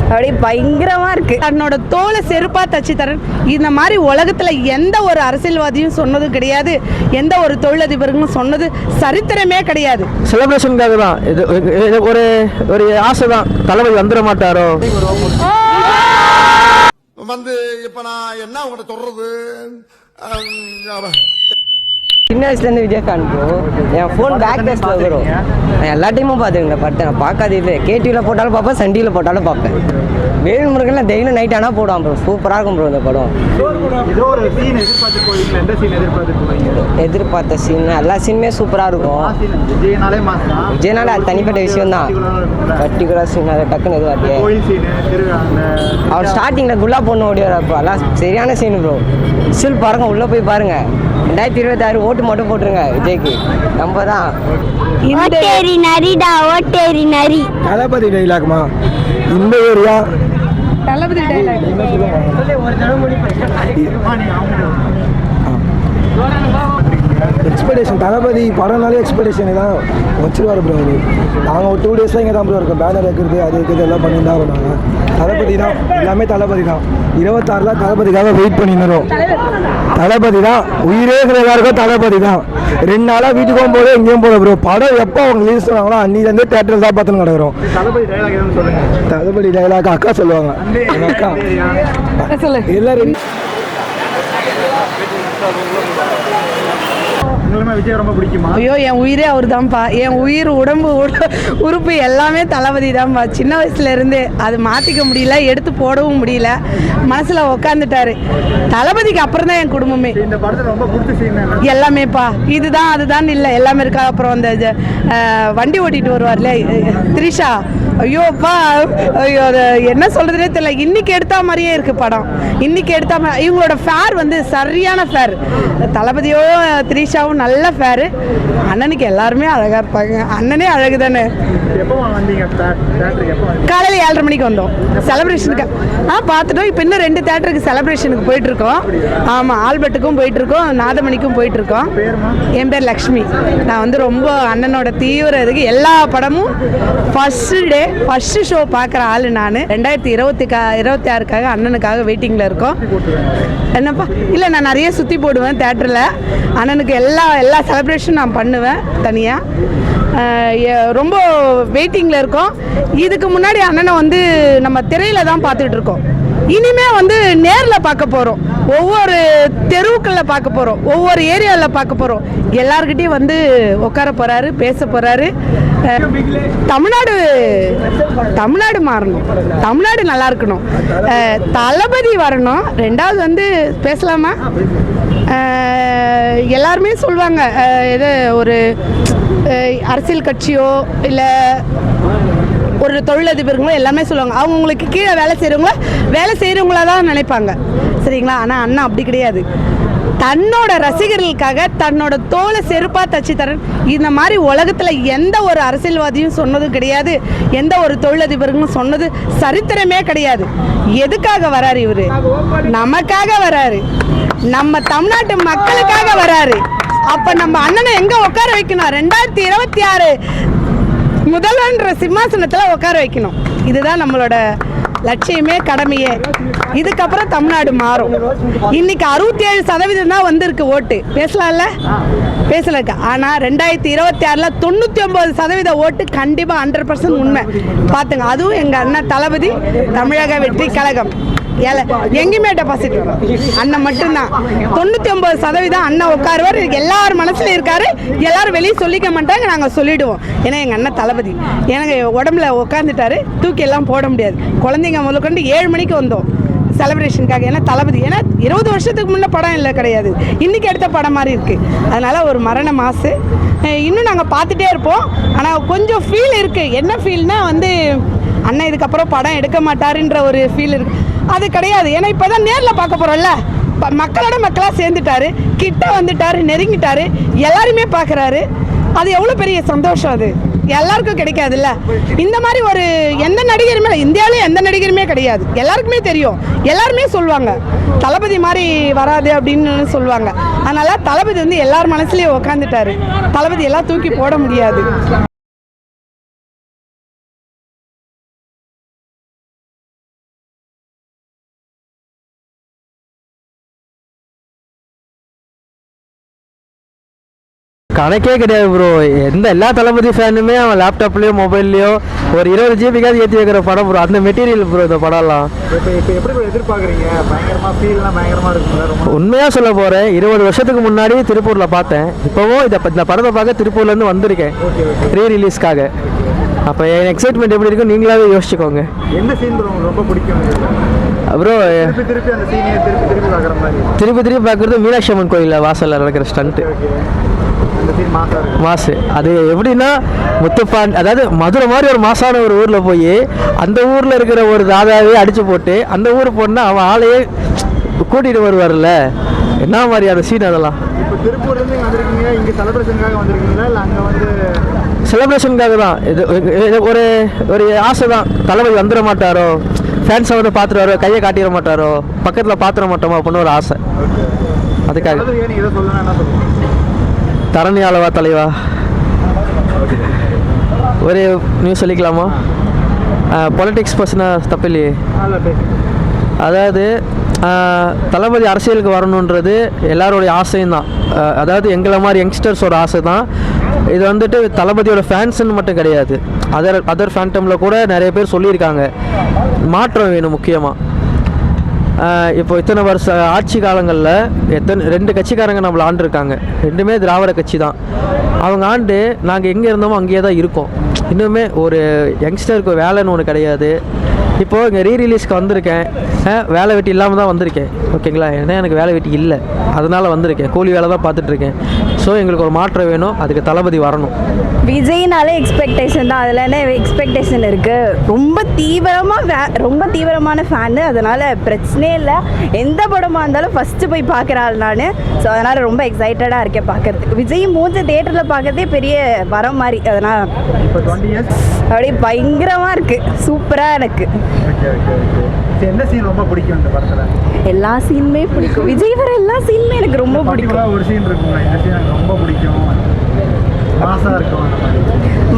அப்படியே பயங்கரமா இருக்கு. தன்னோட தோலை செருப்பா தச்சு தரேன். இந்த மாதிரி உலகத்துல எந்த ஒரு அரசியல்வாதியும் சொன்னது கிடையாது, எந்த ஒரு தொழிலதிபர்களும் சொன்னது சரித்திரமே கிடையாது. செலிப்ரேஷனுக்காக தான் இது ஒரு ஒரு ஆசை தான். தளபதி வந்துட மாட்டாரோ வந்து இப்ப நான் என்ன உங்கள்கிட்ட சொல்றது. சின்ன வயசுலேருந்து விஜயகாந்த் ப்ரோ. என் ஃபோன் பேக் டெஸ்ட்டில் வரும். நான் எல்லா டைமும் பார்த்துருங்க பட் நான் பார்க்காது இல்லை. கேடிவியில் போட்டாலும் பார்ப்பேன், சன் டிவியில் போட்டாலும் பார்ப்பேன். வேல்முருகன்லாம் டெய்லியும் நைட் ஆனால் போடுவான் ப்ரோ. சூப்பராக இருக்கும் ப்ரோ இந்த படம். எதிர்பார்த்த சீன் எல்லா சீனுமே சூப்பராக இருக்கும். விஜயனாலே அது தனிப்பட்ட விஷயம் தான். பர்டிகுலர் சீன் அதை டக்குன்னு எதிர்பார்த்தியே. அவர் ஸ்டார்டிங்கில் குல்லா பொண்ணு ஓடி வர ப்ரோ, எல்லாம் சரியான சீன் ப்ரோ. ஸ்டில் பாருங்க, உள்ளே போய் பாருங்க. 2026 ஓட்டு மட்டும் போட்டுருங்க விஜய்க்கு. நம்ம தான் தளபதி டைலாக்மா இந்த ஏரியா. தளபதி டைலாக் எக்ஸ்பெக்டேஷன். தளபதி படம்னாலே எக்ஸ்பெக்டேஷன் தான் வச்சுருவார் ப்ரோ. அவர் நாங்கள் 2 டேஸில் இங்கே தான் ப்ரோ இருக்கோம். பேனர் வைக்கிறது அது வைக்கிறது எல்லாம் பண்ணிட்டு தான் வரோம். நாங்கள் தளபதி தான், எல்லாமே தளபதி தான். 26 தளபதிக்காக வெயிட் பண்ணிடுறோம். தளபதி தான் உயிரே எல்லாருக்கும் தளபதி தான். 2 நாளாக வீட்டுக்கு போகும்போது எங்கேயும் போல ப்ரோ. படம் எப்போ அவங்க ரிலீஸ் பண்ணாங்களோ அன்னிலேருந்து தேட்டரில் தான் பார்த்துன்னு கிடக்கிறோம். தளபதி டைலாக் அக்கா சொல்லுவாங்க. அக்கா எல்லாரும் விஜய் ரொம்ப பிடிக்குமா? ஐயோ, என் உயிரே அவர் தான்ப்பா. என் உயிர், உடம்பு, உறுப்பு எல்லாமே தளபதி தான்ப்பா. சின்ன வயசுல இருந்து அது மாற்றிக்க முடியல, எடுத்து போடவும் முடியல. மனசில் உக்காந்துட்டாரு. தளபதிக்கு அப்புறம் தான் என் குடும்பமே. இந்த படத்தில் ரொம்ப பிடிச்ச சீன் எல்லாமேப்பா. இதுதான் அதுதான் இல்லை, எல்லாமே இருக்கா. அப்புறம் அந்த வண்டி ஓட்டிட்டு வருவார்ல த்ரிஷா, ஐயோப்பா, ஐயோ அது என்ன சொல்றதுனே தெரியல. இன்னைக்கு எடுத்த மாதிரியே இருக்கு படம். இன்னைக்கு எடுத்த மாதிரி இவங்களோட ஃபேர் வந்து சரியான ஃபேர். தளபதியோ த்ரிஷாவும் நல்ல ஃபேரு. அண்ணனுக்கு எல்லாருமே அழகா இருப்பாங்க. அண்ணனே அழகு தானே. காலையில் 7:30 மணிக்கு வந்தோம் செலிப்ரேஷனுக்கு. பார்த்துட்டோம். இப்போ இன்னும் 2 தேட்டருக்கு செலிப்ரேஷனுக்கு போயிட்டு இருக்கோம். ஆமாம், ஆல்பர்ட்டுக்கும் போயிட்டு இருக்கோம், நாதமணிக்கும் போயிட்டு இருக்கோம். என் பேர் லக்ஷ்மி. நான் வந்து ரொம்ப அண்ணனோட தீவிர இதுக்கு எல்லா படமும் ஃபர்ஸ்ட் ஷோ பார்க்குற ஆள் நான். 2026க்காக அண்ணனுக்காக வெயிட்டிங்கில் இருக்கோம். என்னப்பா இல்லை, நான் நிறைய சுற்றி போடுவேன் தேட்டரில். அண்ணனுக்கு எல்லா செலிப்ரேஷனும் நான் பண்ணுவேன் தனியாக. ரொம்ப வெயிட்டிங்கில் இருக்கோம். இதுக்கு முன்னாடி அண்ணனை வந்து நம்ம திரையில் தான் பார்த்துட்டு இருக்கோம். இனிமே வந்து நேரில் பார்க்க போகிறோம். ஒவ்வொரு தெருவுக்களில் பார்க்க போகிறோம், ஒவ்வொரு ஏரியாவில் பார்க்க போகிறோம். எல்லார்கிட்டையும் வந்து உட்கார போகிறாரு, பேச போகிறாரு. தமிழ்நாடு மாறணும், தமிழ்நாடு நல்லா இருக்கணும், தளபதி வரணும். 2வது வந்து பேசலாமா, எல்லாருமே சொல்லுவாங்க இது ஒரு அரசியல் கட்சியோ இல்லை ஒரு தொழிலதிபர்களும் எல்லாமே சொல்லுவாங்க, அவங்களுக்கு கீழே வேலை செய்கிறவங்களா தான் நினைப்பாங்க, சரிங்களா? ஆனால் அண்ணா அப்படி கிடையாது. தன்னோட ரசிகர்களுக்காக தன்னோட தோலை செருப்பா தச்சு தரேன். இந்த மாதிரி உலகத்துல எந்த ஒரு அரசியல்வாதியும் சொன்னது கிடையாது, எந்த ஒரு தொழிலதிபர்களும் சொன்னது சரித்திரமே கிடையாது. எதுக்காக வராரு இவரு? நமக்காக வராரு, நம்ம தமிழ்நாட்டு மக்களுக்காக வராரு. அப்ப நம்ம அண்ணனை எங்க உட்கார வைக்கணும்? 2026 முதல்வன்ற சிம்மாசனத்துல உட்கார வைக்கணும். இதுதான் நம்மளோட லட்சியமே, கடமையே. இதுக்கப்புறம் தமிழ்நாடு மாறும். இன்னைக்கு 67% தான் வந்திருக்கு ஓட்டு. பேசலாம்ல, பேசலக்கா. ஆனால் 2026 99% ஓட்டு கண்டிப்பாக 100% உண்மை. பார்த்துங்க. அதுவும் எங்கள் அண்ணன் தளபதி தமிழக வெற்றி கழகம். எங்கேயுமே டெபாசிட் அண்ணன் மட்டும்தான். 99% அண்ணன் உட்காருவார். எல்லாரும் மனசுல இருக்காரு. எல்லாரும் வெளியே சொல்லிக்க மாட்டாங்க, நாங்கள் சொல்லிடுவோம். ஏன்னா எங்கள் அண்ணன் தளபதி எனக்கு உடம்புல உட்காந்துட்டாரு. தூக்கி எல்லாம் போட முடியாது. குழந்தைங்க முதல்ல கொண்டு 7 மணிக்கு வந்தோம் செலிப்ரேஷனுக்காக. ஏன்னா தளபதி, ஏன்னா 20 வருஷத்துக்கு முன்னே படம் இல்லை கிடையாது, இன்னைக்கு எடுத்த படம் மாதிரி இருக்கு. அதனால ஒரு மரண மாசு இன்னும் நாங்கள் பார்த்துட்டே இருப்போம். ஆனால் கொஞ்சம் ஃபீல் இருக்கு. என்ன ஃபீல்னா வந்து அண்ணன் இதுக்கப்புறம் படம் எடுக்க மாட்டாருன்ற ஒரு ஃபீல் இருக்கு. அது கிடையாது. ஏன்னா இப்போதான் நேரில் பார்க்க போறோம்ல, மக்களோட மக்களாக சேர்ந்துட்டாரு, கிட்ட வந்துட்டாரு, நெருங்கிட்டாரு, எல்லாருமே பார்க்குறாரு. அது எவ்வளோ பெரிய சந்தோஷம். அது எல்லாருக்கும் கிடைக்காதுல்ல. இந்த மாதிரி ஒரு எந்த நடிகருமே இந்தியாவிலே எந்த நடிகருமே கிடையாது. எல்லாருக்குமே தெரியும், எல்லாருமே சொல்லுவாங்க தளபதி மாதிரி வராது அப்படின்னு சொல்லுவாங்க. அதனால தளபதி வந்து எல்லார் மனசுலயும் உட்காந்துட்டாரு. தளபதி எல்லாம் தூக்கி போட முடியாது. கணக்கே கிடையாது ப்ரோ. எல்லா தளபதி ஃபேனுமே அவன் லேப்டாப்லேயோ மொபைல்லையோ ஒரு 20 ஜிபிக்காவது ஏற்றி வைக்கிற படம் ப்ரோ. அந்த மெட்டீரியல் ப்ரோ இந்த படம்லாம். இப்போ எப்படி எதிர்பார்க்குறீங்க? பயங்கரமாக ஃபீல்லாம் பயங்கரமாக இருக்குங்களா? ரொம்ப உண்மையாக சொல்ல போகிறேன், 20 வருஷத்துக்கு முன்னாடி திருப்பூரில் பார்த்தேன். இப்போவும் இந்த படத்தை பார்க்க திருப்பூர்லேருந்து வந்திருக்கேன் ரீ ரிலீஸ்க்காக. அப்போ என் எக்ஸைட்மெண்ட் எப்படி இருக்கும் நீங்களாவே யோசிச்சுக்கோங்க. எந்த சீன் ரொம்ப பிடிக்கும் ப்ரோ? திருப்பி அந்த சீனை திருப்பி பார்க்குற மாதிரி திருப்பி பார்க்குறது மீனாட்சி அம்மன் கோயிலில் வாசலில் நடக்கிற ஸ்டண்ட்டு அந்த சீன் மாசு. அது எப்படின்னா முத்துப்பாண்டி, அதாவது மதுரை மாதிரி ஒரு மாசான ஒரு ஊரில் போய் அந்த ஊரில் இருக்கிற ஒரு தாதாவே அடித்து போட்டு அந்த ஊர் போனால் அவன் ஆளையே கூட்டிகிட்டு வருவார்ல, என்ன மாதிரி அந்த சீன் அதெல்லாம். இப்போ திருப்பூர்லேருந்து வந்திருக்கீங்க, இங்கே செலிப்ரேஷனுக்காக வந்திருக்கீங்களா இல்லை அங்கே வந்து? செலிப்ரேஷனுக்காக தான். இது ஒரு ஒரு ஆசை தான், தளபதி வந்துட மாட்டாரோ, ஃபேன்ஸை வந்து பார்த்துருவாரோ, கையை காட்டிட மாட்டாரோ, பக்கத்தில் பார்த்துட மாட்டோமா அப்படின்னு ஒரு ஆசை. அதுக்காக இதை சொல்லணும் என்ன சொல்லுங்கள்? தரணி ஆளவா தலைவா. ஒரு நியூஸ் சொல்லிக்கலாமா? பொலிட்டிக்ஸ் பர்சனா தப்பு இல்லையே. அதாவது தளபதி அரசியலுக்கு வரணுன்றது எல்லாரோடைய ஆசையும் தான். அதாவது எங்களை மாதிரி யங்ஸ்டர்ஸோட ஆசை தான். இது வந்துட்டு தளபதியோட ஃபேன்ஸுன்னு மட்டும் கிடையாது, அதர் ஃபேண்டமில் கூட நிறைய பேர் சொல்லியிருக்காங்க மாற்றம் வேணும் முக்கியமாக. இப்போ இத்தனை வருஷ ஆட்சி காலங்களில் 2 கட்சிக்காரங்க நம்மளை ஆண்டிருக்காங்க. 2மே திராவிட கட்சி தான். அவங்க ஆண்டு நாங்கள் எங்கே இருந்தோமோ அங்கேயே தான் இருக்கோம். இன்னுமே ஒரு யங்ஸ்டருக்கு வேலைன்னு ஒன்று கிடையாது. இப்போது இங்கே ரீரிலீஸ்க்கு வந்திருக்கேன், வேலை வெட்டி இல்லாமல் தான் வந்திருக்கேன். ஓகேங்களா? ஏன்னா எனக்கு வேலை வெட்டி இல்லை, அதனால் வந்திருக்கேன். கூலி வேலை தான் பார்த்துட்ருக்கேன். ஸோ எங்களுக்கு ஒரு மாற்றம் வேணும், அதுக்கு தளபதி வரணும். விஜய்னாலே எக்ஸ்பெக்டேஷன் தான். அதில் என்ன எக்ஸ்பெக்டேஷன் இருக்குது? ரொம்ப தீவிரமான ஃபேனு, அதனால் பிரச்சனையே இல்லை. எந்த படமாக இருந்தாலும் ஃபஸ்ட்டு போய் பார்க்குற ஆள் நான். ஸோ அதனால் ரொம்ப எக்ஸைட்டடாக இருக்கேன் பார்க்குறதுக்கு. விஜய் மூஞ்ச தேட்டரில் பார்க்கறதே பெரிய வரம் மாதிரி. அதனால் இப்போ 20 இயர்ஸ் அப்படியே பயங்கரமாக இருக்குது, சூப்பராக எனக்கு. எந்த சீன் ரொம்ப பிடிக்கும் இந்த படத்தில்? எல்லா சீனுமே பிடிக்கும். விஜய் வர எல்லா சீனுமே எனக்கு ரொம்ப பிடிக்கும். ஒரு சீன் இருக்குங்களா இந்த சீன் எனக்கு ரொம்ப பிடிக்கும், மாசா இருக்கும் அந்த மாதிரி?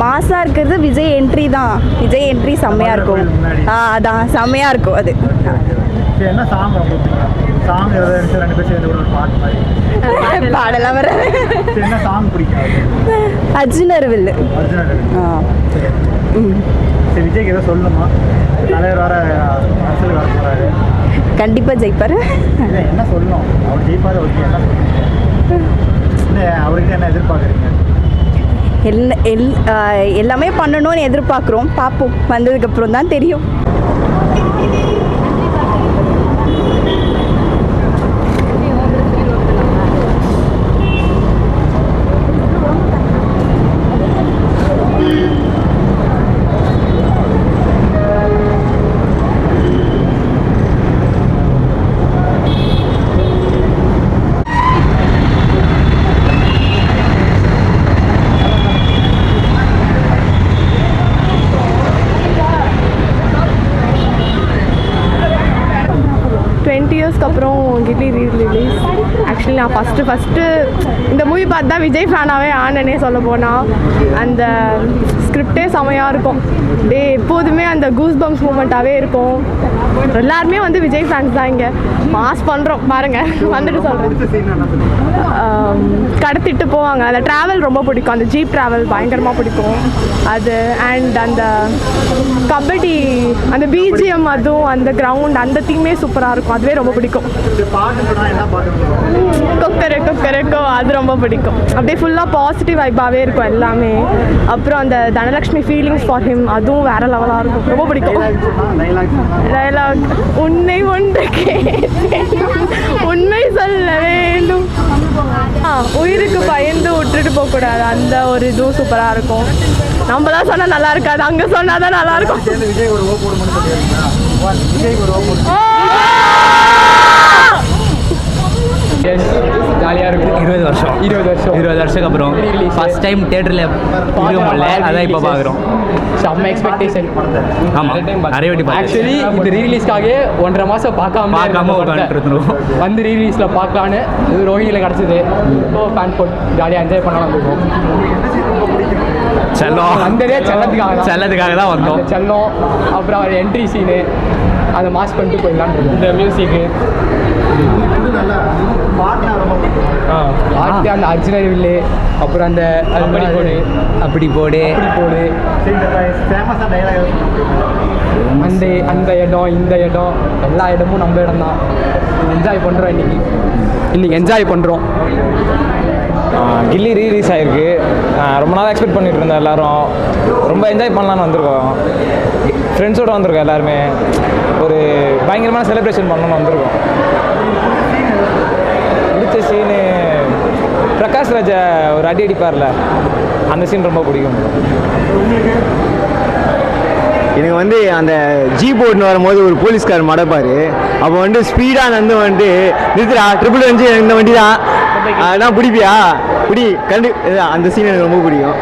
மாசா இருக்கிறது விஜய் என்ட்ரி தான். விஜய் என்ட்ரி செம்மையாக இருக்கும். அதான் செம்மையாக இருக்கும் அது. என்ன சாங் ரொம்ப பிடிக்கும்? சாங் ஏதாவது 2 பேர் சேர்ந்து கூட ஒரு பாட்டு மாதிரி பாடலாம் வர. என்ன சாங் பிடிக்கும்? அர்ஜுன் அருவில். சரி, விஜய்க்கு ஏதோ சொல்லணுமா? தலைவர் வர அரசியல் வர போகிறாரு, கண்டிப்பாக ஜெயிப்பார். என்ன சொல்லணும்? அவர் ஜெயிப்பார். ஓகே, என்ன இல்லை அவர்கிட்ட என்ன எதிர்பார்க்குறீங்க? எல்லாமே பண்ணணும்னு எதிர்பார்க்குறோம். பார்ப்போம், வந்ததுக்கப்புறம் தான் தெரியும். அப்புறம் கில்லி ரீரிலீஸ். ஆக்சுவலி நான் ஃபஸ்ட்டு இந்த மூவி பார்த்து தான் விஜய் ஃபேனாகவே ஆனனே சொல்ல போனால். அந்த ஸ்கிரிப்டே செமையாக இருக்கும். எப்போதுமே அந்த கூஸ் பம்ப்ஸ் மூமெண்ட்டாகவே இருக்கும். எல்லாருமே வந்து விஜய் ஃபேன்ஸ் தான். இங்கே மாஸ் பண்ணுறோம் பாருங்கள், வந்துட்டு சொல்கிறேன். கடத்திட்டு போவாங்க, அந்த ட்ராவல் ரொம்ப பிடிக்கும். அந்த ஜீப் ட்ராவல் பயங்கரமாக பிடிக்கும் அது. அண்ட் அந்த கபடி அந்த பிஜிஎம், அதுவும் அந்த கிரவுண்ட் அந்த தீமே சூப்பராக இருக்கும். அதுவே ரொம்ப பிடிக்கும். கொக்கரக்கோ அது ரொம்ப பிடிக்கும். அப்படியே ஃபுல்லாக பாசிட்டிவ் வைப்பாகவே இருக்கும் எல்லாமே. அப்புறம் அந்த தனலக்ஷ்மி ஃபீலிங்ஸ் ஃபார் ஹிம், அதுவும் வேறு லெவலாக இருக்கும். ரொம்ப பிடிக்கும். டைலாக் உன்னை ஒன்று கேட்டேன், உண்மை சொல்ல வேண்டும், உயிருக்கு பயந்து விட்டுட்டு போகக்கூடாது, அந்த ஒரு இதுவும் சூப்பராக இருக்கும். நம்ம தான் சொன்னால் நல்லா இருக்காது, அங்கே சொன்னால் தான் நல்லா இருக்கும். ஜாலியாக இருக்கும். 20 வருஷத்துக்கு அப்புறம் ஃபர்ஸ்ட் டைம் தேட்டரில் இருக்க முடியல, அதான் இப்போ பார்க்குறோம். செம்ம எக்ஸ்பெக்டேஷன். ஆமாம், நிறைய வாட்டி ஆக்சுவலி இந்த ரீரிலீஸ்க்காக 1.5 மாதம் பார்க்காம உட்காந்துருந்தோம். வந்து ரீரிலீஸில் பார்க்கலான்னு இது ரோஹிணியில் கிடச்சிது. ஸோ ஃபேன் போட் ஜாலியாக என்ஜாய் பண்ணலாம் இருக்கும். செல்லம் வந்ததே செல்லத்துக்காக தான் வந்தோம். அந்த செல்லம் அப்புறம் அவர் என்ட்ரி சீனு அதை மாஸ் பண்ணிட்டு போயிடலான்றது. இந்த மியூசிக்கு பாட்டு அந்த அர்ஜுனர் வில்லு அப்புறம் அந்த அப்படி போடு அப்படி போடு ஃபேமஸாக டைலாக் அந்த அந்த இடம் இந்த இடம் எல்லா இடமும் நம்ம இடம் தான். என்ஜாய் பண்ணுறோம் இன்னைக்கு என்ஜாய் பண்ணுறோம். கில்லி ரீலீஸ் ஆகிருக்கு. ரொம்ப நாள் எக்ஸ்பெக்ட் பண்ணிட்டு இருந்தோம் எல்லோரும். ரொம்ப என்ஜாய் பண்ணலான்னு வந்திருக்கோம். ஃப்ரெண்ட்ஸோடு வந்திருக்கோம் எல்லாருமே. ஒரு பயங்கரமான செலிப்ரேஷன் பண்ணணும்னு வந்திருக்கோம். பிடிச்ச சீனு பிரகாஷ் ராஜா ஒரு அடி அடிப்பார்ல, அந்த சீன் ரொம்ப பிடிக்கும். எனக்கு வந்து அந்த ஜீப் ஓட்டுன்னு வரும்போது ஒரு போலீஸ்கார் மடப்பார். அப்போ வந்து ஸ்பீடாக வந்துட்டு நிறுத்துறா, ட்ரிபிள் வண்டி இந்த வண்டி தான் அதான் பிடிப்பியா பிடி கண்டு அந்த சீன் எனக்கு ரொம்ப பிடிக்கும்.